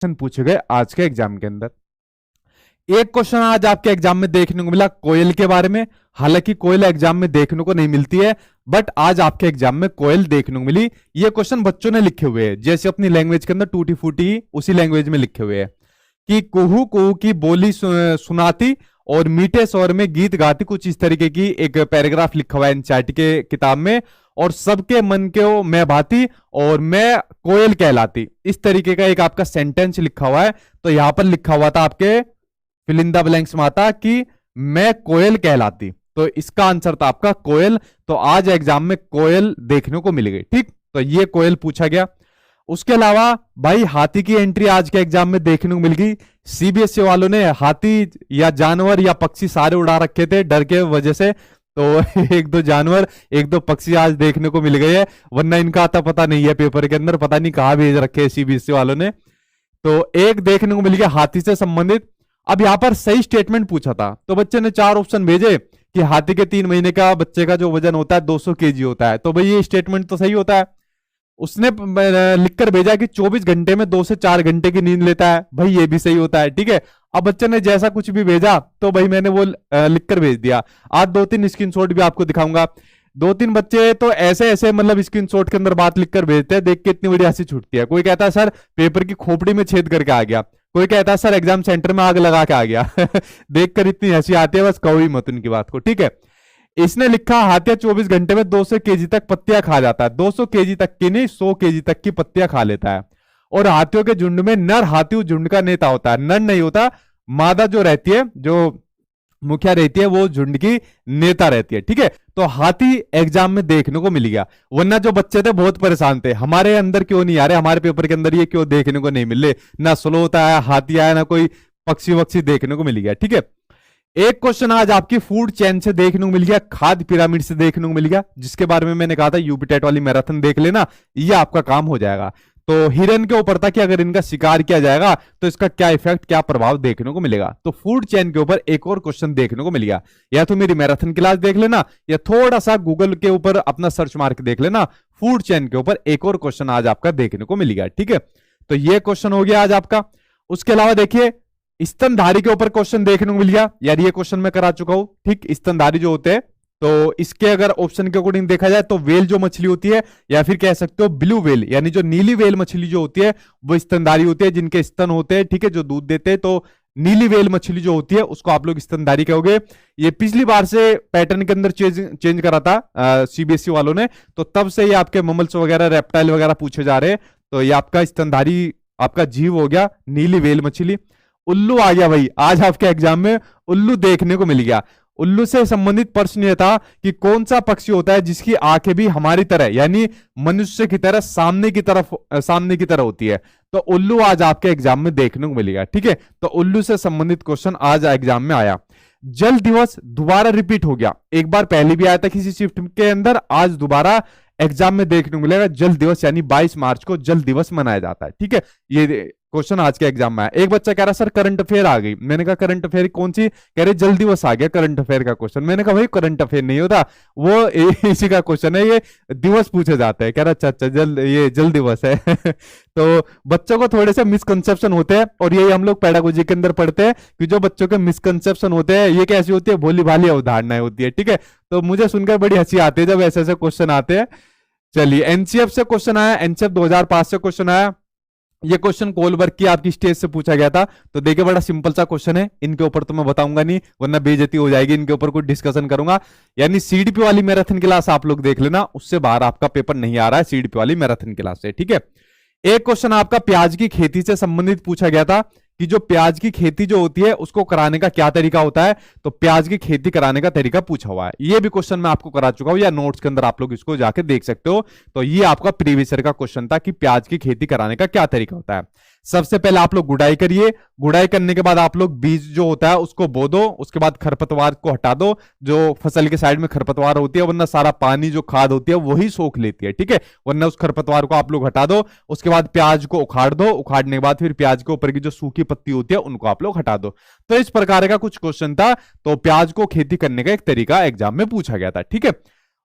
Question पूछे गए आज के एग्जाम के अंदर। एक क्वेश्चन आज आपके एग्जाम में देखने को मिला कोयल के बारे में। हालांकि कोयल एग्जाम में देखने को नहीं मिलती है, बट आज आपके एग्जाम में कोयल देखने को मिली। ये क्वेश्चन बच्चों ने लिखे हुए हैं, जैसे अपनी लैंग्वेज के अंदर टूटी फूटी उसी लैंग्वेज में लिखे हुए हैं कि कुहू कुहू की बोली सुनाती और मीठे स्वर में गीत गाती, कुछ इस तरीके की एक पैराग्राफ लिखा हुआ है एनसीईआरटी के किताब में। और सबके मन को मैं भाती और मैं कोयल कहलाती, इस तरीके का एक आपका सेंटेंस लिखा हुआ है। तो यहां पर लिखा हुआ था आपके फिल इन द ब्लैंक्स में आता कि मैं कोयल कहलाती, तो इसका आंसर था आपका कोयल। तो आज एग्जाम में कोयल देखने को मिल गई। ठीक, तो ये कोयल पूछा गया। उसके अलावा भाई हाथी की एंट्री आज के एग्जाम में देखने को मिल गई। सीबीएसई वालों ने हाथी या जानवर या पक्षी सारे उड़ा रखे थे डर के वजह से, तो एक दो जानवर एक दो पक्षी आज देखने को मिल गए हैं, वरना इनका आता पता नहीं है पेपर के अंदर, पता नहीं कहां भेज रखे हैं सीबीएसई वालों ने। तो एक देखने को मिल गया हाथी से संबंधित। अब यहां पर सही स्टेटमेंट पूछा था, तो बच्चे ने 4 ऑप्शन भेजे कि हाथी के 3 महीने का बच्चे का जो वजन होता है 200 केजी होता है। तो भाई ये स्टेटमेंट तो सही होता है। उसने लिखकर भेजा कि 24 घंटे में 2 से 4 घंटे की नींद लेता है, भाई ये भी सही होता है। ठीक है, अब बच्चे ने जैसा कुछ भी भेजा तो भाई मैंने वो लिखकर भेज दिया। आज 2-3 स्क्रीनशॉट भी आपको दिखाऊंगा। 2-3 बच्चे तो ऐसे ऐसे मतलब स्क्रीनशॉट के अंदर बात लिखकर भेजते हैं, देख के इतनी बड़ी हंसी छूटती है। कोई कहता है सर पेपर की खोपड़ी में छेद करके आ गया, कोई कहता है सर एग्जाम सेंटर में आग लगा के आ गया देखकर इतनी हंसी आती है, बस कहो ही मत उनकी बात को। ठीक है, इसने लिखा हाथिया 24 घंटे में 200 केजी तक पत्तियां खा जाता है। 200 केजी तक की नहीं, 100 केजी तक की पत्तियां खा लेता है। और हाथियों के झुंड में नर हाथी झुंड का नेता होता है, नर नहीं होता। मादा जो रहती है, जो मुखिया रहती है, वो झुंड की नेता रहती है। ठीक है, तो हाथी एग्जाम में देखने को मिल गया। वरना जो बच्चे थे बहुत परेशान थे, हमारे अंदर क्यों नहीं आ रहे, हमारे पेपर के अंदर ये क्यों देखने को नहीं मिल रहे, ना स्लोथ आया, हाथी आया, ना कोई पक्षी वक्षी देखने को मिल गया। ठीक है, एक क्वेश्चन आज आपकी फूड चेन से देखने को मिल गया, खाद्य पिरामिड से देखने को मिल गया, जिसके बारे में मैंने कहा था यूपी टेट वाली मैराथन देख लेना, ये आपका काम हो जाएगा। तो हिरन के ऊपर था कि अगर इनका शिकार किया जाएगा तो इसका क्या इफेक्ट, क्या प्रभाव देखने को मिलेगा। तो फूड चेन के ऊपर एक और क्वेश्चन देखने को मिल गया। या तो मेरी मैराथन क्लास देख लेना, या थोड़ा सा गूगल के ऊपर अपना सर्च मार के देख लेना, फूड चेन के ऊपर एक और क्वेश्चन आज आपका देखने को मिल गया। ठीक है, तो ये क्वेश्चन हो गया आज आपका। उसके अलावा देखिए स्तनधारी के ऊपर क्वेश्चन देखने को मिल गया। यार ये क्वेश्चन मैं करा चुका हूं। ठीक, स्तनधारी जो होते हैं, तो इसके अगर ऑप्शन के अकॉर्डिंग देखा जाए तो वेल जो मछली होती है, या फिर कह सकते हो ब्लू वेल, यानी जो नीली वेल मछली जो होती है वो स्तनधारी होती है, जिनके स्तन होते हैं। ठीक है, जो दूध देते हैं। तो नीली वेल मछली जो होती है उसको आप लोग स्तनधारी कहोगे। ये पिछली बार से पैटर्न के अंदर चेंज करा था सीबीएसई वालों ने, तो तब से ये आपके ममल्स वगैरह रेप्टाइल वगैरह पूछे जा रहे हैं। तो ये आपका स्तनधारी आपका जीव हो गया नीली वेल मछली। उल्लू आ गया भाई, आज आपके एग्जाम में उल्लू देखने को मिल गया। उल्लू से संबंधित प्रश्न यह था कि कौन सा पक्षी होता है जिसकी आंखें भी हमारी तरह, यानी मनुष्य की तरह सामने की तरह होती है। तो उल्लू आज आपके एग्जाम में देखने को मिलेगा। ठीक है, तो उल्लू से संबंधित क्वेश्चन आज एग्जाम में आया। जल दिवस दोबारा रिपीट हो गया, एक बार पहले भी आया था किसी शिफ्ट के अंदर, आज दोबारा एग्जाम में देखने को मिलेगा जल दिवस, यानी 22 मार्च को जल दिवस मनाया जाता है। ठीक है, ये क्वेश्चन आज के एग्जाम में आया। एक बच्चा कह रहा सर करंट अफेयर आ गई, मैंने कहा करंट अफेयर कौन सी, कह रहे जल दिवस आ गया करंट अफेयर का क्वेश्चन। मैंने कहा भाई करंट अफेयर नहीं होता, वो इसी का क्वेश्चन है, ये दिवस पूछे जाते हैं। कह रहा अच्छा ये जल दिवस है तो बच्चों को थोड़े से मिसकंसेप्शन होते हैं, और यही हम लोग पेडागोजी के अंदर पढ़ते हैं कि जो बच्चों के मिसकंसेप्शन होते हैं ये कैसी होती है, भोली भाली अवधारणाएं होती है। ठीक है, तो मुझे सुनकर बड़ी हंसी आती है जब ऐसे ऐसे क्वेश्चन आते हैं। चलिए, एनसीएफ से क्वेश्चन आया, एनसीएफ 2005 से क्वेश्चन आया। ये क्वेश्चन कोलबर्ग की आपकी स्टेज से पूछा गया था। तो देखिए बड़ा सिंपल सा क्वेश्चन है, इनके ऊपर तो मैं बताऊंगा नहीं वरना बेइज्जती हो जाएगी, इनके ऊपर कुछ डिस्कशन करूंगा। यानी सीडीपी वाली मैराथन क्लास आप लोग देख लेना, उससे बाहर आपका पेपर नहीं आ रहा है सीडीपी वाली मैराथन क्लास से। ठीक है, एक क्वेश्चन आपका प्याज की खेती से संबंधित पूछा गया था कि जो प्याज की खेती जो होती है उसको कराने का क्या तरीका होता है। तो प्याज की खेती कराने का तरीका पूछा हुआ है, ये भी क्वेश्चन मैं आपको करा चुका हूं, या नोट्स के अंदर आप लोग इसको जाके देख सकते हो। तो ये आपका प्रीवियस ईयर का क्वेश्चन था कि प्याज की खेती कराने का क्या तरीका होता है। सबसे पहले आप लोग गुड़ाई करिए, गुड़ाई करने के बाद आप लोग बीज जो होता है उसको बो दो, उसके बाद खरपतवार को हटा दो, जो फसल के साइड में खरपतवार होती है, वरना सारा पानी जो खाद होती है वही सोख लेती है। ठीक है, वरना उस खरपतवार को आप लोग हटा दो। उसके बाद प्याज को उखाड़ दो, उखाड़ने के बाद फिर प्याज के ऊपर की जो सूखी पत्ती होती है उनको आप लोग हटा दो। तो इस प्रकार का कुछ क्वेश्चन था। तो प्याज को खेती करने का एक तरीका एग्जाम में पूछा गया था। ठीक है,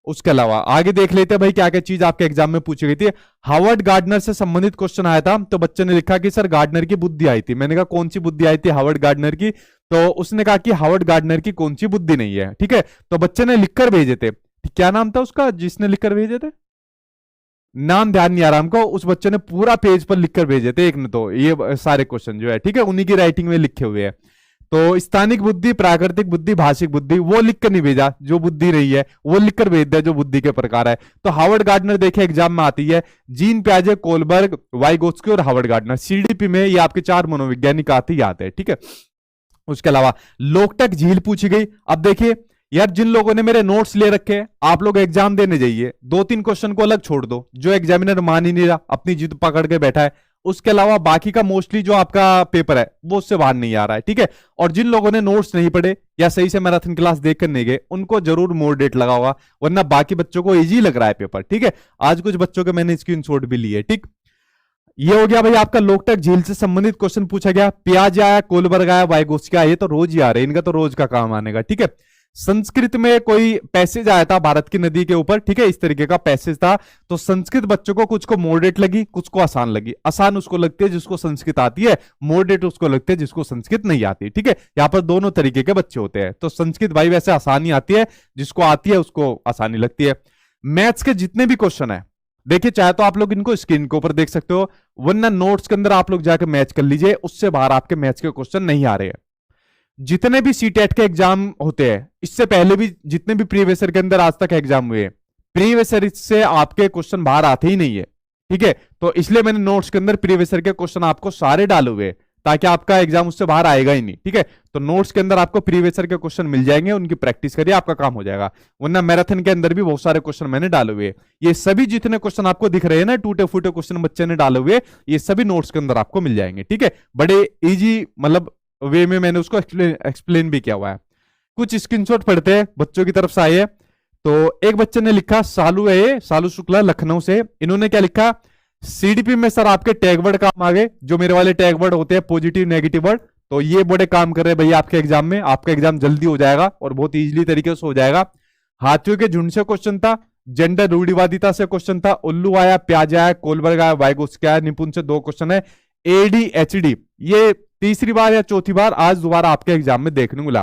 उसके अलावा आगे देख लेते हैं भाई क्या क्या चीज आपके एग्जाम में पूछी गई थी। हावर्ड गार्डनर से संबंधित क्वेश्चन आया था, तो बच्चे ने लिखा कि सर गार्डनर की बुद्धि आई थी। मैंने कहा कौन सी बुद्धि आई थी हावर्ड गार्डनर की, तो उसने कहा कि हावर्ड गार्डनर की कौन सी बुद्धि नहीं है। ठीक है, तो बच्चे ने लिखकर भेजे थे, क्या नाम था उसका जिसने लिखकर भेजे थे, नाम ध्यान नहीं आ रहा हमको। उस बच्चे ने पूरा पेज पर लिखकर भेजे थे एक ने, तो ये सारे क्वेश्चन जो है ठीक है उन्हीं की राइटिंग में लिखे हुए हैं। तो स्थानिक बुद्धि, प्राकृतिक बुद्धि, भाषिक बुद्धि, वो लिखकर नहीं भेजा जो बुद्धि रही है, वो लिखकर भेज दिया जो बुद्धि के प्रकार है। तो हावर्ड गार्डनर देखे एग्जाम में आती है, जीन प्याजे, कोलबर्ग, वाइगोत्स्की और हावर्ड गार्डनर। सीडीपी में ये आपके 4 मनोवैज्ञानिक आते ही आते हैं। ठीक है, उसके अलावा लोकटक झील पूछी गई। अब देखिए यार, जिन लोगों ने मेरे नोट्स ले रखे हैं, आप लोग एग्जाम देने जाइए, 2-3 क्वेश्चन को अलग छोड़ दो, जो एग्जामिनर मान ही नहीं रहा, अपनी जिद पकड़ के बैठा है, उसके अलावा बाकी का मोस्टली जो आपका पेपर है वो उससे बाहर नहीं आ रहा है। ठीक है, और जिन लोगों ने नोट्स नहीं पढ़े या सही से मैराथन क्लास देख कर नहीं गए, उनको जरूर मोर डेट लगा होगा, वरना बाकी बच्चों को इजी लग रहा है पेपर। ठीक है, आज कुछ बच्चों के मैंने स्क्रीनशॉट भी लिए। ठीक, ये हो गया भाई आपका लोकटक झील से संबंधित क्वेश्चन पूछा गया। प्याज आया, कोलबर्ग आया, वाइगोत्स्की आया, ये तो रोज ही आ रहे हैं, इनका तो रोज का काम आने का। ठीक है, संस्कृत में कोई पैसेज आया था भारत की नदी के ऊपर, ठीक है इस तरीके का पैसेज था। तो संस्कृत बच्चों को कुछ को मॉडरेट लगी, कुछ को आसान लगी। आसान उसको लगती है जिसको संस्कृत आती है, मॉडरेट उसको लगती है जिसको संस्कृत नहीं आती। ठीक है, यहाँ पर दोनों तरीके के बच्चे होते हैं। तो संस्कृत भाई वैसे आसानी आती है, जिसको आती है उसको आसानी लगती है। मैथ्स के जितने भी क्वेश्चन है देखिए, चाहे तो आप लोग इनको स्क्रीन के ऊपर देख सकते हो, वरना नोट्स के अंदर आप लोग जाकर मैच कर लीजिए, उससे बाहर आपके मैथ्स के क्वेश्चन नहीं आ रहे हैं। जितने भी सीटेट के एग्जाम होते हैं, इससे पहले भी जितने भी प्रीवियस ईयर के अंदर आज तक एग्जाम हुए, प्रीवियस ईयर से आपके क्वेश्चन बाहर आते ही नहीं है। ठीक है, तो इसलिए मैंने नोट्स के अंदर प्रीवियस ईयर के क्वेश्चन आपको सारे डाले हुए, ताकि आपका एग्जाम उससे बाहर आएगा ही नहीं। ठीक है, तो नोट्स के अंदर आपको प्रीवियस ईयर के क्वेश्चन मिल जाएंगे, उनकी प्रैक्टिस करिए, आपका काम हो जाएगा। वरना मैराथन के अंदर भी बहुत सारे क्वेश्चन मैंने डाले हुए, ये सभी जितने क्वेश्चन आपको दिख रहे हैं ना, टूटे फूटे क्वेश्चन बच्चे ने डाले हुए, ये सभी नोट्स के अंदर आपको मिल जाएंगे। ठीक है, बड़े इजी मतलब वे में मैंने उसको एक्सप्लेन भी किया हुआ है। कुछ स्क्रीनशॉट पढ़ते हैं, बच्चों की तरफ से आए हैं। तो एक बच्चे ने लिखा, सालू है, सालू शुक्ला लखनऊ से, इन्होंने क्या लिखा, सीडीपी में सर आपके टैग वर्ड काम आ गए, जो मेरे वाले टैग वर्ड होते हैं पॉजिटिव नेगेटिव वर्ड, तो ये बड़े काम कर रहे हैं भैया आपके एग्जाम में। आपका एग्जाम जल्दी हो जाएगा और बहुत इजीली तरीके से हो जाएगा। हाथियों के झुंड से क्वेश्चन था, जेंडर रूढ़िवादिता से क्वेश्चन था, उल्लू आया, प्याज आया, कोलबर्ग आया, वाइगोत्स्की आया, निपुण से 2 क्वेश्चन है। एडीएचडी ये तीसरी बार या चौथी बार आज दोबारा आपके एग्जाम में देखने को मिला।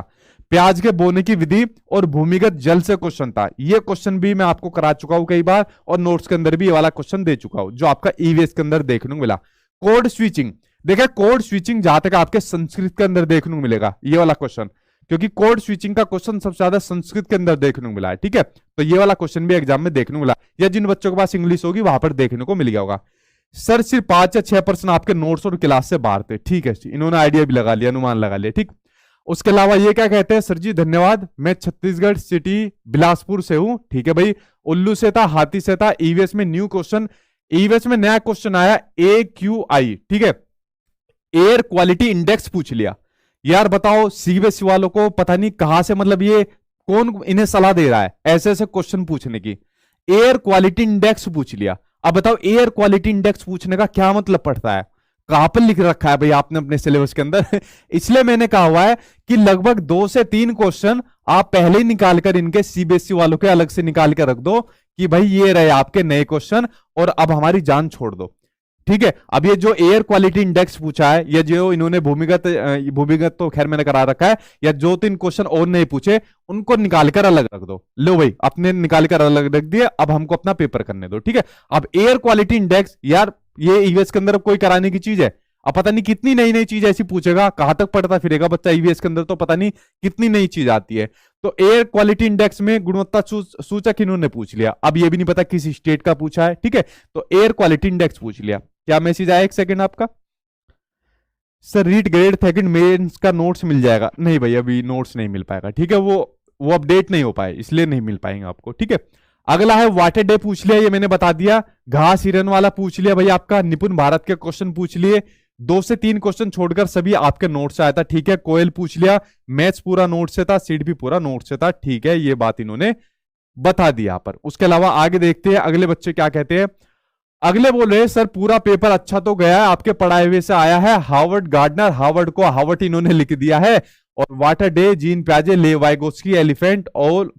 प्याज के बोने की विधि और भूमिगत जल से क्वेश्चन था, ये क्वेश्चन भी मैं आपको करा चुका हूं कई बार, और नोट्स के अंदर भी ये वाला क्वेश्चन दे चुका हूं, जो आपका ईवीएस के अंदर देखने को मिला। कोड स्विचिंग, देखिए कोड स्विचिंग जहां तक आपके संस्कृत के अंदर देखने को मिलेगा ये वाला क्वेश्चन, क्योंकि कोड स्विचिंग का क्वेश्चन सबसे ज्यादा संस्कृत के अंदर देखने को मिला है। ठीक है, तो ये वाला क्वेश्चन भी एग्जाम में देखने को मिला, या जिन बच्चों के पास इंग्लिश होगी वहां पर देखने को मिल गया होगा। सर सिर्फ 5 या 6% आपके नोट्स और क्लास से बाहर थे। ठीक है, इन्होंने आइडिया भी लगा लिया, अनुमान लगा लिया। ठीक, उसके अलावा ये क्या कहते हैं, सर जी धन्यवाद, मैं छत्तीसगढ़ सिटी बिलासपुर से हूं। ठीक है भाई, उल्लू से था, हाथी से था। ईवीएस में न्यू क्वेश्चन, ईवीएस में नया क्वेश्चन आया AQI। ठीक है, एयर क्वालिटी इंडेक्स पूछ लिया। यार बताओ, सीबीएसई वालों को पता नहीं कहां से, मतलब ये कौन इन्हें सलाह दे रहा है ऐसे ऐसे क्वेश्चन पूछने की। एयर क्वालिटी इंडेक्स पूछ लिया। अब बताओ एयर क्वालिटी इंडेक्स पूछने का क्या मतलब पड़ता है, कहां पर लिख रखा है भाई आपने अपने सिलेबस के अंदर इसलिए मैंने कहा हुआ है कि लगभग 2 से 3 क्वेश्चन आप पहले ही निकाल कर इनके सीबीएसई वालों के अलग से निकाल कर रख दो कि भाई ये रहे आपके नए क्वेश्चन और अब हमारी जान छोड़ दो। ठीक है, अब ये जो एयर क्वालिटी इंडेक्स पूछा है, या जो इन्होंने भूमिगत तो खैर मैंने करा रखा है, या 2-3 क्वेश्चन और नहीं पूछे उनको निकाल कर अलग रख दो। लो भाई, अपने निकाल कर अलग रख दिए, अब हमको अपना पेपर करने दो। ठीक है, अब एयर क्वालिटी इंडेक्स, यार ये ईवीएस के अंदर कोई कराने की चीज है, अब पता नहीं कितनी नई नई चीज ऐसी पूछेगा, कहां तक पढ़ता फिरेगा बच्चा ईवीएस के अंदर, तो पता नहीं कितनी नई चीज आती है। तो एयर क्वालिटी इंडेक्स में गुणवत्ता सूचक इन्होंने पूछ लिया, अब ये भी नहीं पता किस स्टेट का पूछा है। ठीक है, तो एयर क्वालिटी इंडेक्स पूछ लिया। क्या मैसेज आया, 1 सेकंड आपका। Sir REET grade second mains का नोट्स मिल जाएगा, नहीं भाई अभी नोट्स नहीं मिल पाएगा। ठीक है, वो अपडेट नहीं हो पाए इसलिए नहीं मिल पाएंगे आपको। ठीक है, अगला है वाटर डे पूछ लिया, ये मैंने बता दिया। घास हिरन वाला पूछ लिया भाई आपका। निपुण भारत के क्वेश्चन पूछ लिए, 2 से 3 क्वेश्चन छोड़कर सभी आपके नोट से आया था। ठीक है, कोयल पूछ लिया, मैथ्स पूरा नोट से था, सीड भी पूरा नोट से था। ठीक है, ये बात इन्होंने बता दी यहां पर। उसके अलावा आगे देखते हैं अगले बच्चे क्या कहते हैं। अगले बोल रहे हैं सर पूरा पेपर अच्छा तो गया है, आपके पढ़ाए हुए से आया है। हावर्ड गार्डनर, हावर्ड को हावर्ड इन्होंने लिख दिया है, और वाटर डे, जीन प्याजे, ले वाइगोत्स्की, एलिफेंट और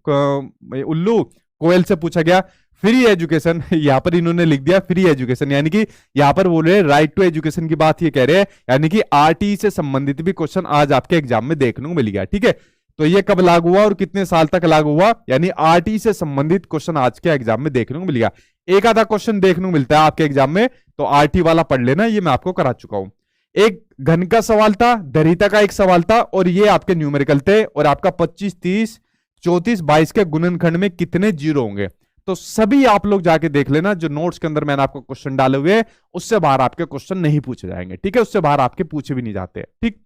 उल्लू, कोयल से पूछा गया फ्री एजुकेशन, यहां पर इन्होंने लिख दिया फ्री एजुकेशन, यानी कि यहां पर बोल रहे राइट टू एजुकेशन की बात ये कह रहे हैं, यानी कि आरटीई से संबंधित भी क्वेश्चन आज आपके एग्जाम में देखने को मिल गया। ठीक है, तो ये कब लागू हुआ और कितने साल तक लागू हुआ, यानी आरटीई से संबंधित क्वेश्चन आज के एग्जाम में देखने को मिल गया। एक आधा क्वेश्चन देखने को मिलता है आपके एग्जाम में, तो आरटी वाला पढ़ लेना, ये मैं आपको करा चुका हूं। एक घन का सवाल था, दरिता का एक सवाल था, और ये आपके न्यूमेरिकल थे, और आपका 25, 30, 34, 22 के गुणनखंड में कितने जीरो होंगे, तो सभी आप लोग जाके देख लेना। जो नोट्स के अंदर मैंने आपको क्वेश्चन डाले हुए हैं उससे बाहर आपके क्वेश्चन नहीं पूछे जाएंगे। ठीक है, उससे बाहर आपके पूछे भी नहीं जाते। ठीक,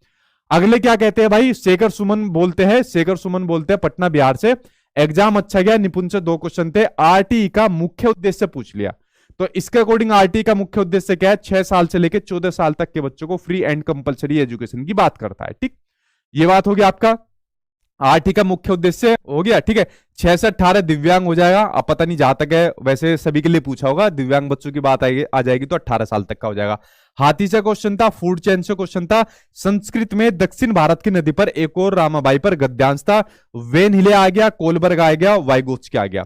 अगले क्या कहते हैं भाई, शेखर सुमन बोलते हैं, शेखर सुमन बोलते हैं पटना बिहार से, एग्जाम अच्छा गया, निपुण से 2 क्वेश्चन थे, आरटी का मुख्य उद्देश्य पूछ लिया। तो इसके अकॉर्डिंग आरटी का मुख्य उद्देश्य क्या है, 6 साल से लेकर 14 साल तक के बच्चों को फ्री एंड कंपलसरी एजुकेशन की बात करता है। ठीक, ये बात हो गया आपका आरटी का मुख्य उद्देश्य हो गया। ठीक है, 6 से 18 दिव्यांग हो जाएगा। अब पता नहीं, जहां तक है वैसे सभी के लिए पूछा होगा, दिव्यांग बच्चों की बात आ जाएगी तो 18 साल तक का हो जाएगा। हाथी से क्वेश्चन था, फूड चेन से क्वेश्चन था, संस्कृत में दक्षिण भारत की नदी पर एक और रामाबाई पर गद्यांश था, वेन हिले आ गया, कोलबर्ग आ गया, वाइगोत्स्की आ गया।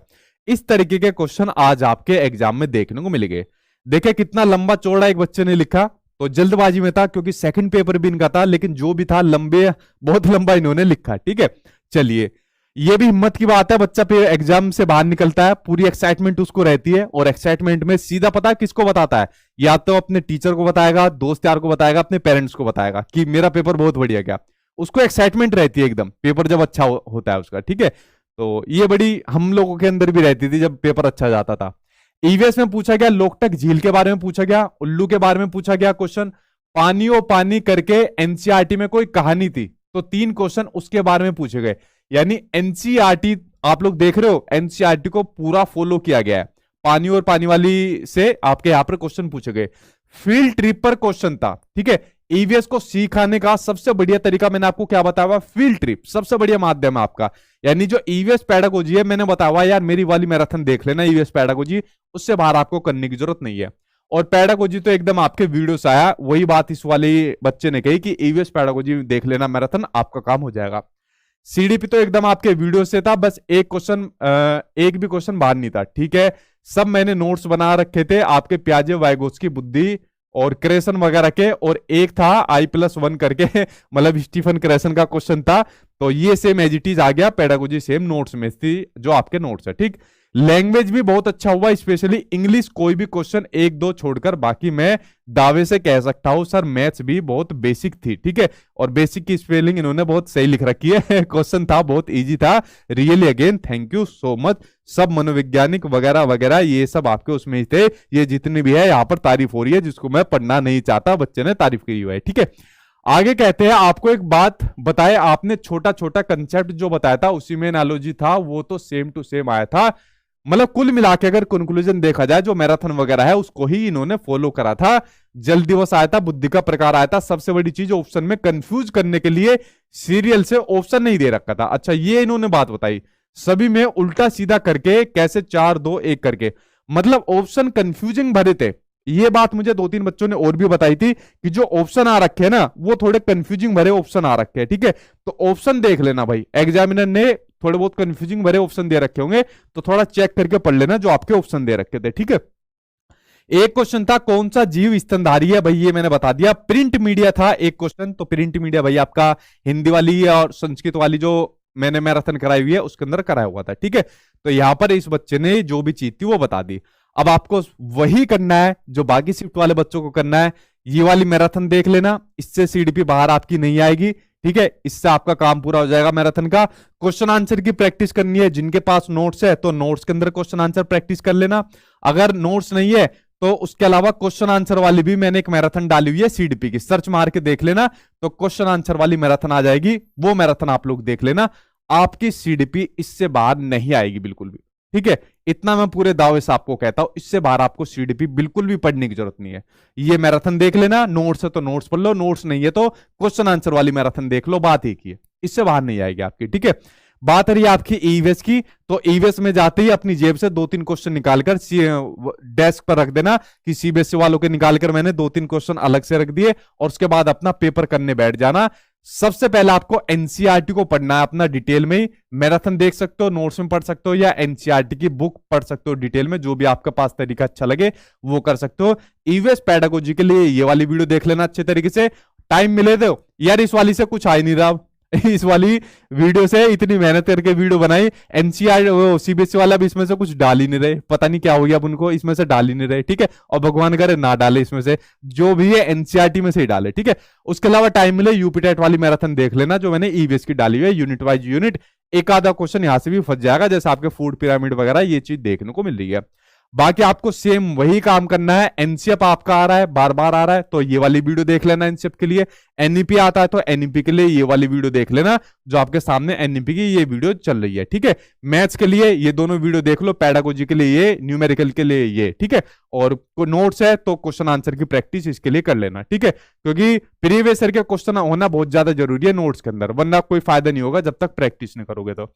इस तरीके के क्वेश्चन आज आपके एग्जाम में देखने को मिलेंगे। देखे कितना लंबा चौड़ा एक बच्चे ने लिखा, तो जल्दबाजी में था क्योंकि सेकंड पेपर भी इनका था, लेकिन जो भी था लंबे, बहुत लंबा इन्होंने लिखा। ठीक है, चलिए, ये भी हिम्मत की बात है, बच्चा फिर एग्जाम से बाहर निकलता है, पूरी एक्साइटमेंट उसको रहती है, और एक्साइटमेंट में सीधा पता किसको बताता है, या तो अपने टीचर को बताएगा, दोस्त यार को बताएगा, अपने पेरेंट्स को बताएगा कि मेरा पेपर बहुत बढ़िया गया। उसको एक्साइटमेंट रहती है एकदम, पेपर जब अच्छा होता है उसका। ठीक है, तो ये बड़ी हम लोगों के अंदर भी रहती थी जब पेपर अच्छा जाता था। ईवीएस में पूछा गया, लोकटक झील के बारे में पूछा गया, उल्लू के बारे में पूछा गया क्वेश्चन, पानी ओ पानी करके एनसीईआरटी में कोई कहानी थी, तो 3 क्वेश्चन उसके बारे में पूछे गए। यानी एनसीईआरटी आप लोग देख रहे हो, एनसीईआरटी को पूरा फॉलो किया गया है। पानी और पानी वाली से आपके यहां पर क्वेश्चन पूछे गए। फील्ड ट्रिप पर क्वेश्चन था। ठीक है, ईवीएस को सिखाने का सबसे बढ़िया तरीका मैंने आपको क्या बताया, फील्ड ट्रिप सबसे बढ़िया माध्यम है आपका। यानी जो ईवीएस पैडागोजी है, मैंने बताया यार मेरी वाली मैराथन देख लेना ईवीएस पैडागोजी, उससे बाहर आपको करने की जरूरत नहीं है। और पैडागोजी तो एकदम आपके वीडियो से आया, वही बात इस वाले बच्चे ने कही कि ईवीएस पैडागोजी देख लेना मैराथन, आपका काम हो जाएगा। सीडीपी तो एकदम आपके वीडियो से था, बस एक भी क्वेश्चन बाहर नहीं था। ठीक है, सब मैंने नोट्स बना रखे थे आपके प्याजे वाइगोत्स्की बुद्धि और क्रेसन वगैरह के, और एक था I+1 करके मतलब स्टीफन क्रेसन का क्वेश्चन था। तो ये सेम एज इट इज आ गया, पेडागोजी सेम नोट्स में थी जो आपके नोट्स है। ठीक, लैंग्वेज भी बहुत अच्छा हुआ, स्पेशली इंग्लिश, कोई भी क्वेश्चन 1-2 छोड़कर बाकी मैं दावे से कह सकता हूं सर मैथ्स भी बहुत बेसिक थी। ठीक है, और बेसिक की स्पेलिंग इन्होंने बहुत सही लिख रखी है क्वेश्चन था बहुत इजी था, really again thank you so much. सब मनोवैज्ञानिक वगैरह वगैरह ये सब आपके उसमें ही थे, ये जितनी भी है यहाँ पर तारीफ हो रही है, जिसको मैं पढ़ना नहीं चाहता बच्चे ने तारीफ की हुई है। ठीक है, आगे कहते हैं आपको एक बात बताए, आपने छोटा छोटा कंसेप्ट जो बताया था उसी में एनालॉजी था, वो तो सेम टू सेम आया था। मतलब कुल मिला के अगर कंक्लूजन देखा जाए, जो मैराथन वगैरह है उसको ही इन्होंने फॉलो करा था। जल दिवस आया था, बुद्धि का प्रकार आया था, सबसे बड़ी चीज ऑप्शन में कंफ्यूज करने के लिए सीरियल से ऑप्शन नहीं दे रखा था। अच्छा, ये इन्होंने बात बताई, सभी में उल्टा सीधा करके कैसे 4, 2, 1 करके, मतलब ऑप्शन कंफ्यूजिंग भरे थे। ये बात मुझे 2-3 बच्चों ने और भी बताई थी कि जो ऑप्शन आ रखे हैं ना वो थोड़े कंफ्यूजिंग भरे ऑप्शन आ रखे हैं। ठीक है, तो ऑप्शन देख लेना भाई, एग्जामिनर ने थोड़े बहुत कंफ्यूजिंग भरे ऑप्शन दे रखे होंगे तो थोड़ा चेक करके पढ़ लेना जो आपके ऑप्शन दे रखे थे। ठीक है, एक क्वेश्चन था कौन सा जीव स्तनधारी है, भाई ये मैंने बता दिया। प्रिंट मीडिया था एक क्वेश्चन, तो प्रिंट मीडिया भाई आपका हिंदी वाली और संस्कृत वाली जो मैंने मैराथन कराई हुई है उसके अंदर कराया हुआ था। ठीक है, तो यहां पर इस बच्चे ने जो भी चीज थी वो बता दी। अब आपको वही करना है जो बाकी शिफ्ट वाले बच्चों को करना है, ये वाली मैराथन देख लेना, इससे सीडीपी बाहर आपकी नहीं आएगी। ठीक है, इससे आपका काम पूरा हो जाएगा मैराथन का। क्वेश्चन आंसर की प्रैक्टिस करनी है, जिनके पास नोट्स है तो नोट्स के अंदर क्वेश्चन आंसर प्रैक्टिस कर लेना, अगर नोट्स नहीं है तो उसके अलावा क्वेश्चन आंसर वाली भी मैंने एक मैराथन डाली हुई है सीडीपी की, सर्च मार के देख लेना तो क्वेश्चन आंसर वाली मैराथन आ जाएगी, वो मैराथन आप लोग देख लेना, आपकी सीडीपी इससे बाहर नहीं आएगी बिल्कुल भी। ठीक है, इतना मैं पूरे दावे से आपको कहता हूं, इससे बाहर आपको सीडीपी बिल्कुल भी पढ़ने की जरूरत नहीं है। ये मैराथन देख लेना, नोट्स है तो नोट्स पढ़ लो, नोट्स नहीं है तो क्वेश्चन आंसर वाली मैराथन देख लो, बात एक ही है, इससे बाहर नहीं आएगी आपकी। ठीक है, बात रही आपकी ईवीएस की, तो ईवीएस में जाते ही अपनी जेब से 2-3 क्वेश्चन निकालकर डेस्क पर रख देना कि सीबीएसई वालों के निकालकर मैंने 2-3 क्वेश्चन अलग से रख दिए, और उसके बाद अपना पेपर करने बैठ जाना। सबसे पहले आपको एनसीईआरटी को पढ़ना है अपना डिटेल में ही। मैराथन देख सकते हो, नोट्स में पढ़ सकते हो, या एनसीईआरटी की बुक पढ़ सकते हो डिटेल में, जो भी आपके पास तरीका अच्छा लगे वो कर सकते हो। ईवीएस पेडागोजी के लिए ये वाली वीडियो देख लेना अच्छे तरीके से। टाइम मिले तो यार इस वाली से कुछ आ ही नहीं रहा, इस वाली वीडियो से इतनी मेहनत करके वीडियो बनाई, एनसीआर वो सीबीएसई वाला भी इसमें से कुछ डाल ही नहीं रहे, पता नहीं क्या हो गया अब उनको, इसमें से डाल ही नहीं रहे, ठीक है। और भगवान करे ना डाले इसमें से, जो भी है एनसीईआरटी में से ही डाले, ठीक है। उसके अलावा टाइम मिले यूपीटेट वाली मैराथन देख लेना, जो मैंने ईवीएस की डाली हुई है, यूनिट वाइज यूनिट। एक आधा क्वेश्चन यहां से भी फंस जाएगा, जैसे आपके फूड पिरामिड वगैरह ये चीज देखने को मिल रही है। बाकी आपको सेम वही काम करना है। एनसीएफ आपका आ रहा है, बार बार आ रहा है, तो ये वाली वीडियो देख लेना एनसीएफ के लिए। एनईपी आता है तो एनईपी के लिए ये वाली वीडियो देख लेना, जो आपके सामने एनईपी की ये वीडियो चल रही है, ठीक है। मैथ्स के लिए ये दोनों वीडियो देख लो, पेडागोजी के लिए ये, न्यूमेरिकल के लिए ये, ठीक है। और नोट्स है तो क्वेश्चन आंसर की प्रैक्टिस इसके लिए कर लेना, ठीक है, क्योंकि प्रीवियस ईयर के क्वेश्चन होना बहुत ज्यादा जरूरी है नोट्स के अंदर, वरना कोई फायदा नहीं होगा जब तक प्रैक्टिस नहीं करोगे तो।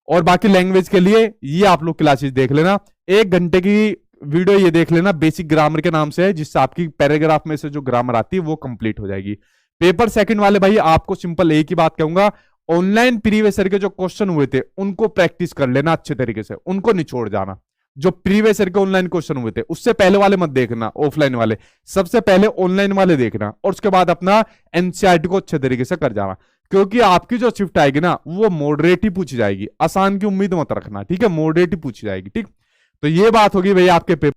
और बाकी लैंग्वेज के लिए ये आप लोग क्लासेस देख लेना, 1 घंटे की वीडियो ये देख लेना, बेसिक ग्रामर के नाम से है, जिससे आपकी पैराग्राफ में से जो ग्रामर आती है वो कंप्लीट हो जाएगी। पेपर सेकंड वाले भाई आपको सिंपल एक ही बात कहूंगा, ऑनलाइन प्रीवियस ईयर के जो क्वेश्चन हुए थे उनको प्रैक्टिस कर लेना अच्छे तरीके से, उनको नहीं छोड़ जाना। जो प्रीवियस ईयर के ऑनलाइन क्वेश्चन हुए थे उससे पहले वाले मत देखना, ऑफलाइन वाले, सबसे पहले ऑनलाइन वाले देखना, और उसके बाद अपना एनसीईआरटी को अच्छे तरीके से कर जाना, क्योंकि आपकी जो शिफ्ट आएगी ना वो मॉडरेट ही पूछी जाएगी, आसान की उम्मीद मत रखना, ठीक है, मॉडरेट ही पूछी जाएगी, ठीक। तो ये बात होगी भाई आपके पेपर